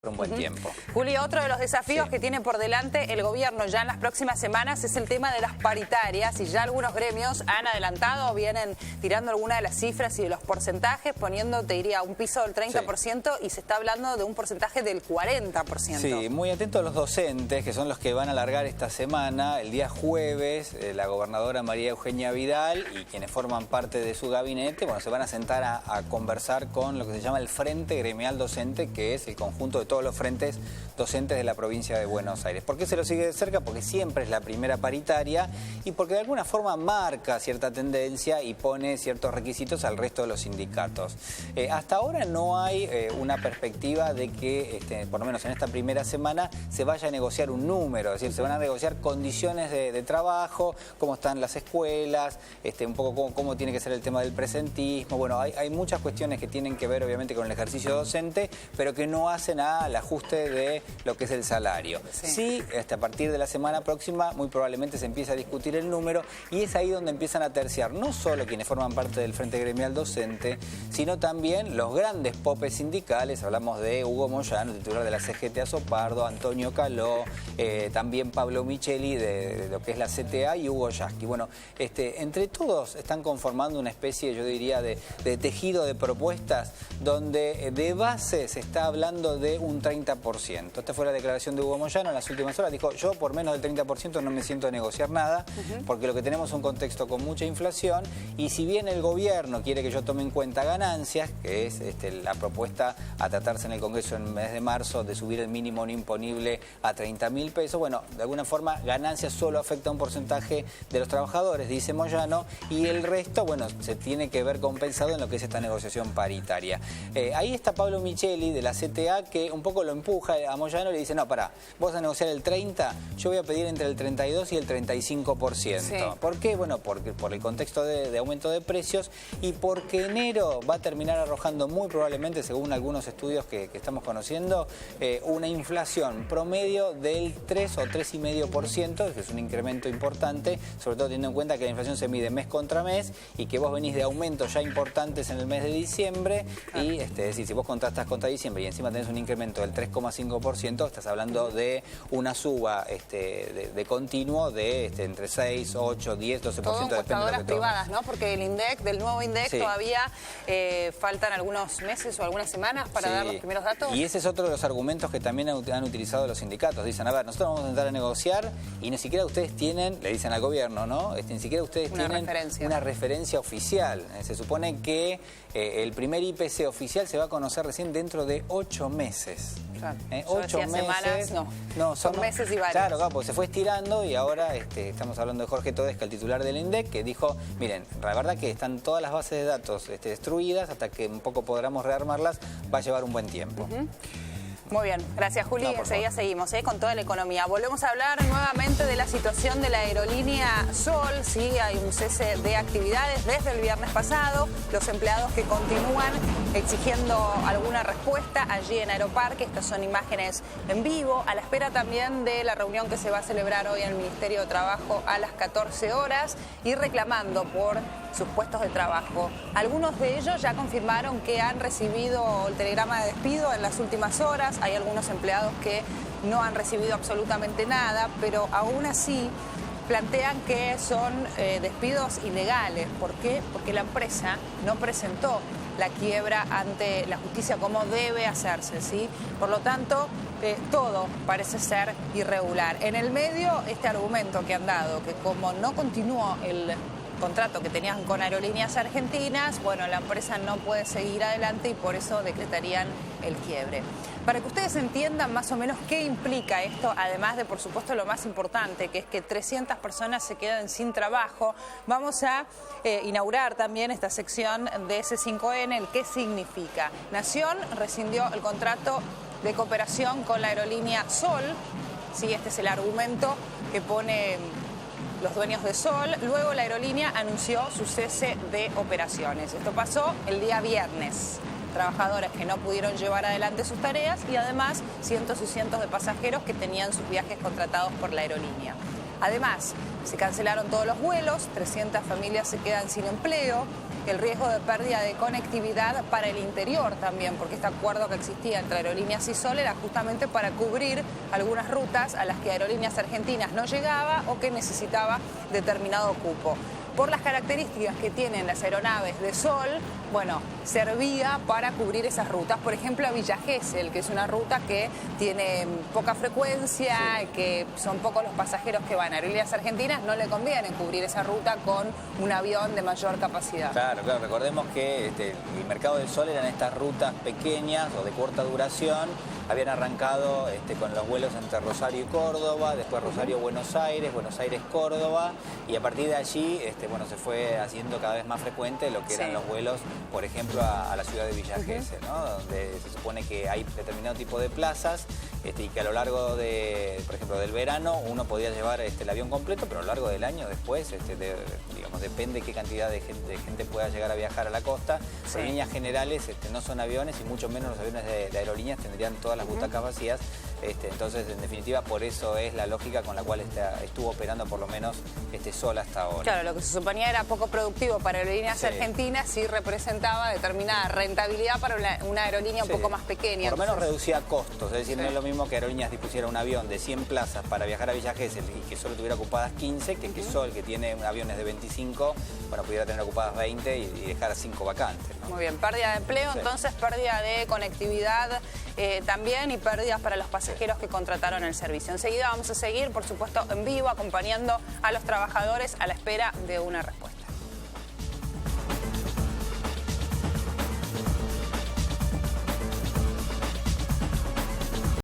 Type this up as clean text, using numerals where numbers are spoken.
por un buen tiempo. Juli, otro de los desafíos que tiene por delante el gobierno ya en las próximas semanas es el tema de las paritarias, y ya algunos gremios han adelantado, vienen tirando algunas de las cifras y de los porcentajes, poniendo, te diría, un piso del 30% y se está hablando de un porcentaje del 40%. Sí, muy atentos a los docentes, que son los que van a alargar esta semana. El día jueves, la gobernadora María Eugenia Vidal y quienes forman parte de su gabinete, bueno, se van a sentar a conversar con lo que se llama el Frente Gremial Docente, que es el conjunto de todos los frentes docentes de la provincia de Buenos Aires. ¿Por qué se lo sigue de cerca? Porque siempre es la primera paritaria y porque de alguna forma marca cierta tendencia y pone ciertos requisitos al resto de los sindicatos. Hasta ahora no hay una perspectiva de que, por lo menos en esta primera semana, se vaya a negociar un número, es decir, se van a negociar condiciones de trabajo, cómo están las escuelas, un poco cómo tiene que ser el tema del presentismo. Bueno, hay muchas cuestiones que tienen que ver obviamente con el ejercicio docente, pero que no hacen al ajuste de lo que es el salario. Sí, a partir de la semana próxima muy probablemente se empieza a discutir el número y es ahí donde empiezan a terciar no solo quienes forman parte del Frente Gremial Docente, sino también los grandes popes sindicales. Hablamos de Hugo Moyano, titular de la CGT Azopardo, Antonio Caló, también Pablo Micheli de lo que es la CTA y Hugo Yasky. Bueno, entre todos están conformando una especie, yo diría, de tejido de propuestas donde de base se está hablando de un 30%. Esta fue la declaración de Hugo Moyano en las últimas horas. Dijo, yo por menos del 30% no me siento a negociar nada, porque lo que tenemos es un contexto con mucha inflación y si bien el gobierno quiere que yo tome en cuenta ganancias, que es la propuesta a tratarse en el Congreso en el mes de marzo de subir el mínimo no imponible a 30.000 pesos, bueno, de alguna forma ganancias solo afecta a un porcentaje de los trabajadores, dice Moyano, y el resto, bueno, se tiene que ver compensado en lo que es esta negociación paritaria. Ahí está Pablo Micheli de la CTA, que un poco lo empuja a Moyano y le dice, no, pará, vos vas a negociar el 30%, yo voy a pedir entre el 32 y el 35%. Sí. ¿Por qué? Bueno, por el contexto de aumento de precios y porque enero va a terminar arrojando muy probablemente, según algunos estudios que estamos conociendo, una inflación promedio del 3 o 3,5%, que es un incremento importante, sobre todo teniendo en cuenta que la inflación se mide mes contra mes y que vos venís de aumentos ya importantes en el mes de diciembre y, es decir, si vos contrastás contra diciembre y encima tenés un incremento del 3,5%, estás hablando de una suba de continuo de entre 6, 8, 10, 12%. Todo encuestadoras privadas, ¿no? Porque el INDEC, del nuevo INDEC, todavía faltan algunos meses o algunas semanas para dar los primeros datos. Y ese es otro de los argumentos que también han utilizado los sindicatos. Dicen, a ver, nosotros vamos a intentar a negociar y ni siquiera ustedes tienen, le dicen al gobierno, ¿no? Ni siquiera ustedes tienen una referencia oficial. Se supone que el primer IPC oficial se va a conocer recién dentro de 8 meses. Claro. 8 meses. Semanas, no, son meses y varios. Claro, pues se fue estirando y ahora estamos hablando de Jorge Todesca, el titular del INDEC, que dijo, miren, la verdad que están todas las bases de datos destruidas, hasta que un poco podamos rearmarlas, va a llevar un buen tiempo. Muy bien, gracias Juli. Enseguida seguimos con toda la economía. Volvemos a hablar nuevamente de la situación de la aerolínea Sol. Sí, hay un cese de actividades desde el viernes pasado. Los empleados que continúan exigiendo alguna respuesta allí en Aeroparque. Estas son imágenes en vivo, a la espera también de la reunión que se va a celebrar hoy en el Ministerio de Trabajo a las 14 horas y reclamando por sus puestos de trabajo. Algunos de ellos ya confirmaron que han recibido el telegrama de despido en las últimas horas. Hay algunos empleados que no han recibido absolutamente nada, pero aún así plantean que son despidos ilegales. ¿Por qué? Porque la empresa no presentó la quiebra ante la justicia como debe hacerse, ¿sí? Por lo tanto, todo parece ser irregular. En el medio, este argumento que han dado, que como no continuó el contrato que tenían con Aerolíneas Argentinas, bueno, la empresa no puede seguir adelante y por eso decretarían el quiebre. Para que ustedes entiendan más o menos qué implica esto, además de, por supuesto, lo más importante, que es que 300 personas se quedan sin trabajo, vamos a inaugurar también esta sección de C5N, el qué significa. Nación rescindió el contrato de cooperación con la aerolínea Sol, sí, este es el argumento que pone los dueños de Sol. Luego la aerolínea anunció su cese de operaciones. Esto pasó el día viernes. Trabajadores que no pudieron llevar adelante sus tareas y además cientos y cientos de pasajeros que tenían sus viajes contratados por la aerolínea. Además, se cancelaron todos los vuelos, 300 familias se quedan sin empleo. el riesgo de pérdida de conectividad para el interior también, porque este acuerdo que existía entre Aerolíneas y Sol era justamente para cubrir algunas rutas a las que Aerolíneas Argentinas no llegaba o que necesitaba determinado cupo. Por las características que tienen las aeronaves de Sol, bueno, servía para cubrir esas rutas. Por ejemplo, a Villa Gesell, que es una ruta que tiene poca frecuencia, sí, que son pocos los pasajeros que van. A Aerolíneas Argentinas no le conviene cubrir esa ruta con un avión de mayor capacidad. Claro, claro. Recordemos que el mercado del Sol eran estas rutas pequeñas o de corta duración. Habían arrancado con los vuelos entre Rosario y Córdoba, después Rosario-Buenos Aires, Buenos Aires-Córdoba, y a partir de allí bueno, se fue haciendo cada vez más frecuente lo que eran los vuelos, por ejemplo, a la ciudad de Villa Gesell, ¿no? Donde se supone que hay determinado tipo de plazas y que a lo largo de, por ejemplo, del verano uno podía llevar el avión completo, pero a lo largo del año después, digamos, depende qué cantidad de gente pueda llegar a viajar a la costa. Sí. En líneas generales no son aviones y mucho menos los aviones de aerolíneas tendrían todas las butacas vacías. Entonces, en definitiva, por eso es la lógica con la cual estuvo operando por lo menos Sol hasta ahora. Claro, lo que se suponía era poco productivo para Aerolíneas Argentinas, sí representaba determinada rentabilidad para una aerolínea un poco más pequeña. Por lo menos reducía costos, es decir, no es lo mismo que Aerolíneas dispusiera un avión de 100 plazas para viajar a Villa Gesell y que solo tuviera ocupadas 15, que Sol, que tiene aviones de 25, bueno, pudiera tener ocupadas 20 y dejar 5 vacantes, ¿no? Muy bien, pérdida de empleo, entonces pérdida de conectividad también y pérdidas para los pasajeros que contrataron el servicio. Enseguida vamos a seguir, por supuesto, en vivo, acompañando a los trabajadores a la espera de una respuesta.